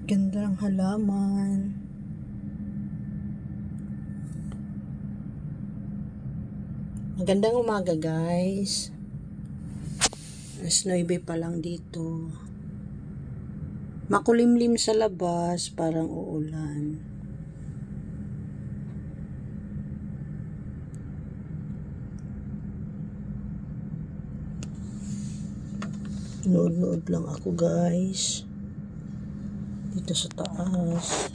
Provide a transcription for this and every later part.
Ganda ng halaman. Magandang umaga guys. Alas 9 pa lang dito. Makulimlim sa labas, parang uulan. Nood-nood lang ako guys. Dito sa taas.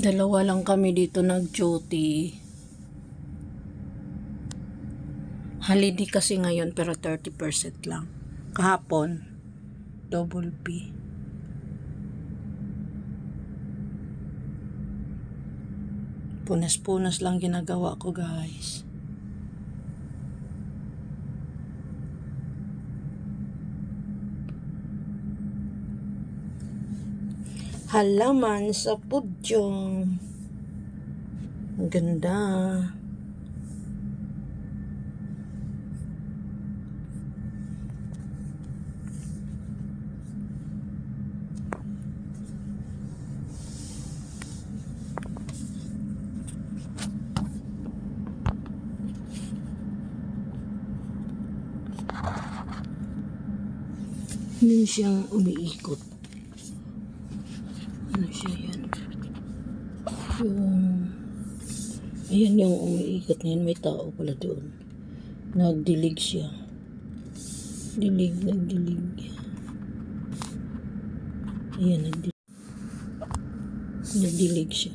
Dalawa lang kami dito nag-duty. Holiday kasi ngayon pero 30% lang. Kahapon, double P. Punas-punas lang ginagawa ko guys. Halaman sa pudyong. Ang ganda. Yun siyang umiikot. Ano siya yan? Ayan yung umiikot na yun. May tao pala doon. Nagdilig siya. Nagdilig. Ayan, nagdilig siya.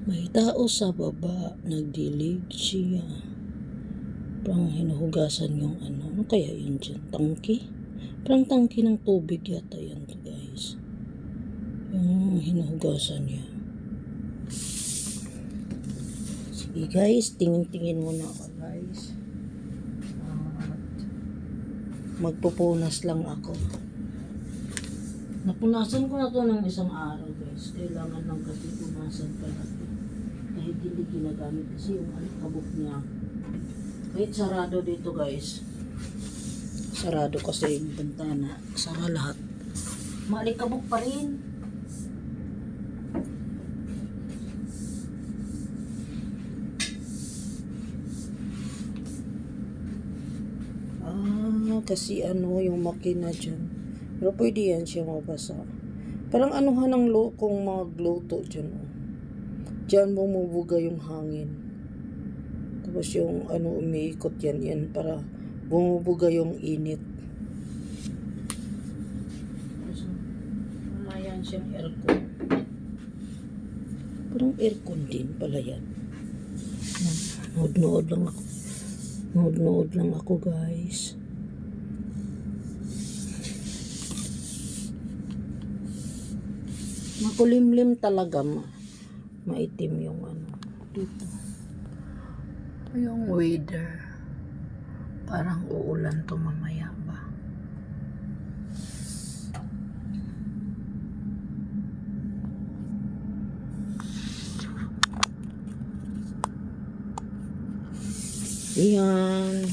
May tao sa baba. Nagdilig siya. Parang hinuhugasan yung ano. Ano kaya yun dyan? Tangki? Parang tangki ng tubig yata yan guys. Yung hinuhugasan niya. Sige guys, tingin-tingin muna ako guys. At magpupunas lang ako. Napunasan ko na to ng isang araw guys. Kailangan lang kasi punasan palagi. Kahit hindi ginagamit kasi yung alikabok niya. Kahit sarado dito guys. Sarado kasi yung bintana. Sara lahat. Maalikabok pa rin. Kasi ano yung makina dyan. Pero pwede yan siya mabasa. Parang anuhan ng kung magluto dyan. Dyan bumubuga yung hangin. Tapos yung ano umiikot yan para bumubuga yung init. Wala yan siyang aircon. Parang aircon din pala yan. Nood-nood lang ako. Nood-nood lang ako guys. Makulimlim talaga maitim yung ano dito. Yung weather. Parang uulan to mamaya ba. Ayan.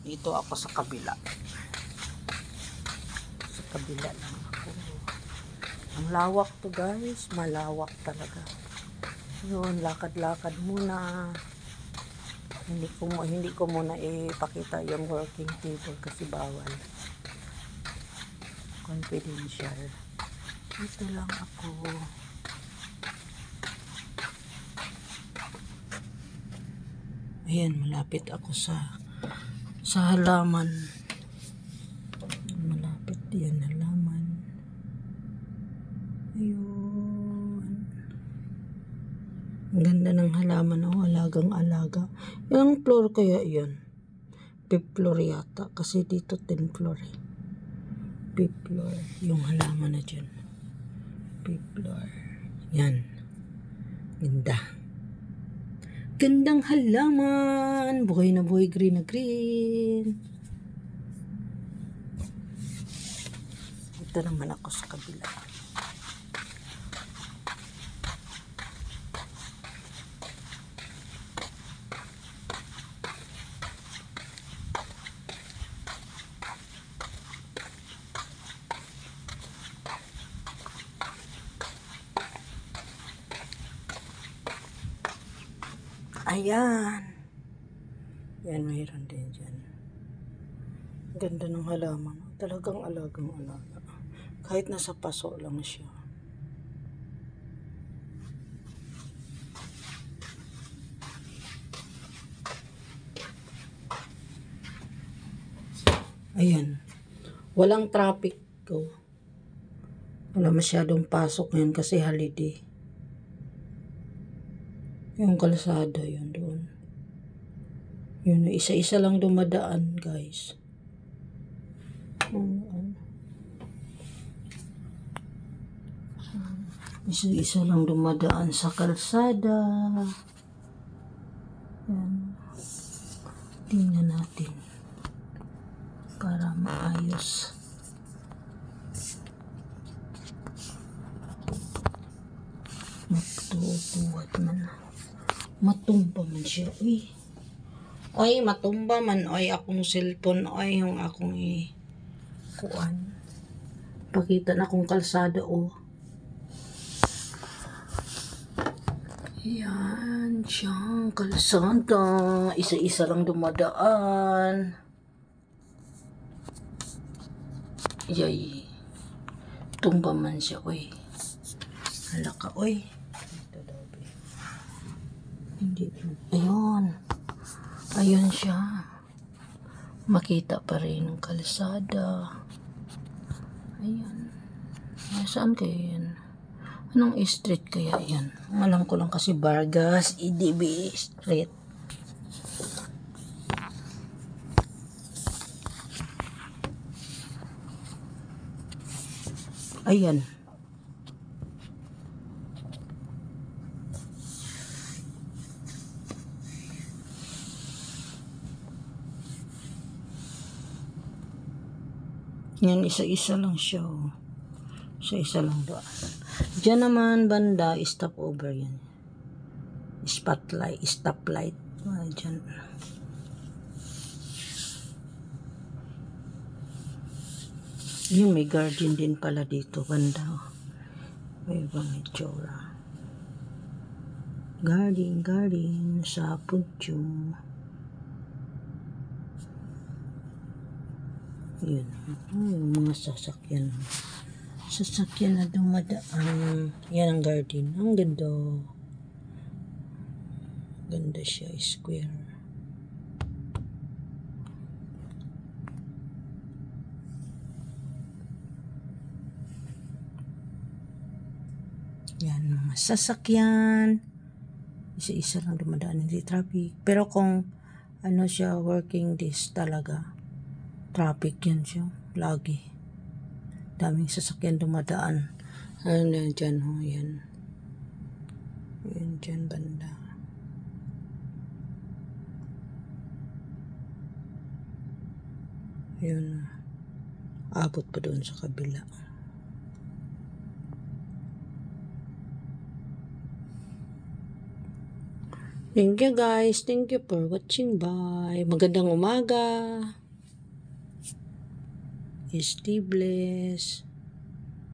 Dito ako sa kabila. Sa kabila lang ako. Ang lawak to guys. Malawak talaga. Yun, lakad-lakad muna. Hindi ko muna ipakita yung working table kasi bawal. Confidential. Dito lang ako. Ayan, malapit ako sa halaman. Malapit yan halaman. Ayun. Ang ganda ng halaman. Alagang-alaga. Ilang floor kaya yan? 5th floor yata. Kasi dito 10th floor eh. 5th floor. Yung halaman na dyan. 5th floor. Yan. Ganda. Gandang halaman. Buhay na buhay, green na green. Ito naman ako sa kabila. Ayan. Yan, mayroon din dyan. Ganda ng halaman. Talagang alagang alaga. Kahit nasa paso lang siya. Ayan. Walang traffic ko. Wala masyadong pasok ngayon kasi holiday. Yung kalsada yun doon. Yun, isa-isa lang dumadaan, guys. Isa-isa lang dumadaan sa kalsada. Yan. Tingnan natin. Para maayos. Matutuwat man. Matumba man siya. Uy. Oy, matumba man. Oy, akong cellphone. Oy, yung akong kuan. Pakita na akong kalsada, oh. Yan, siyang kalsada. Isa-isa lang dumadaan. Yay. Tumba man siya, oy. Halaka, oy. Hindi. Ayun. Ayun siya. Makita pa rin ang kalsada. Ayan. Saan kaya yan? Anong street kaya yan? Alam ko lang kasi Vargas, EDB Street. Ayan. Yan, isa-isa lang siya. Oh. Isa-isa lang doon. Diyan naman banda, stop over yan. Spotlight, stoplight. Diyan. Yun, may garden din pala dito, banda. Oh. May ibang itsura. Garden, sa Pudyo. Yun. Yung mga sasakyan. Sasakyan na dumadaan. Yan ang garden. Ang ganda. Ganda siya. Square. Yan. Mga sasakyan. Isa-isa lang dumadaan. Hindi traffic. Pero kung ano siya, working days talaga. Traffic yan siya. Lagi. Daming sasakyan dumadaan. Ano yan dyan, ho, yan. Yan dyan, banda. Yun. Abot pa doon sa kabila. Thank you guys. Thank you for watching. Bye. Magandang umaga. Stay blessed.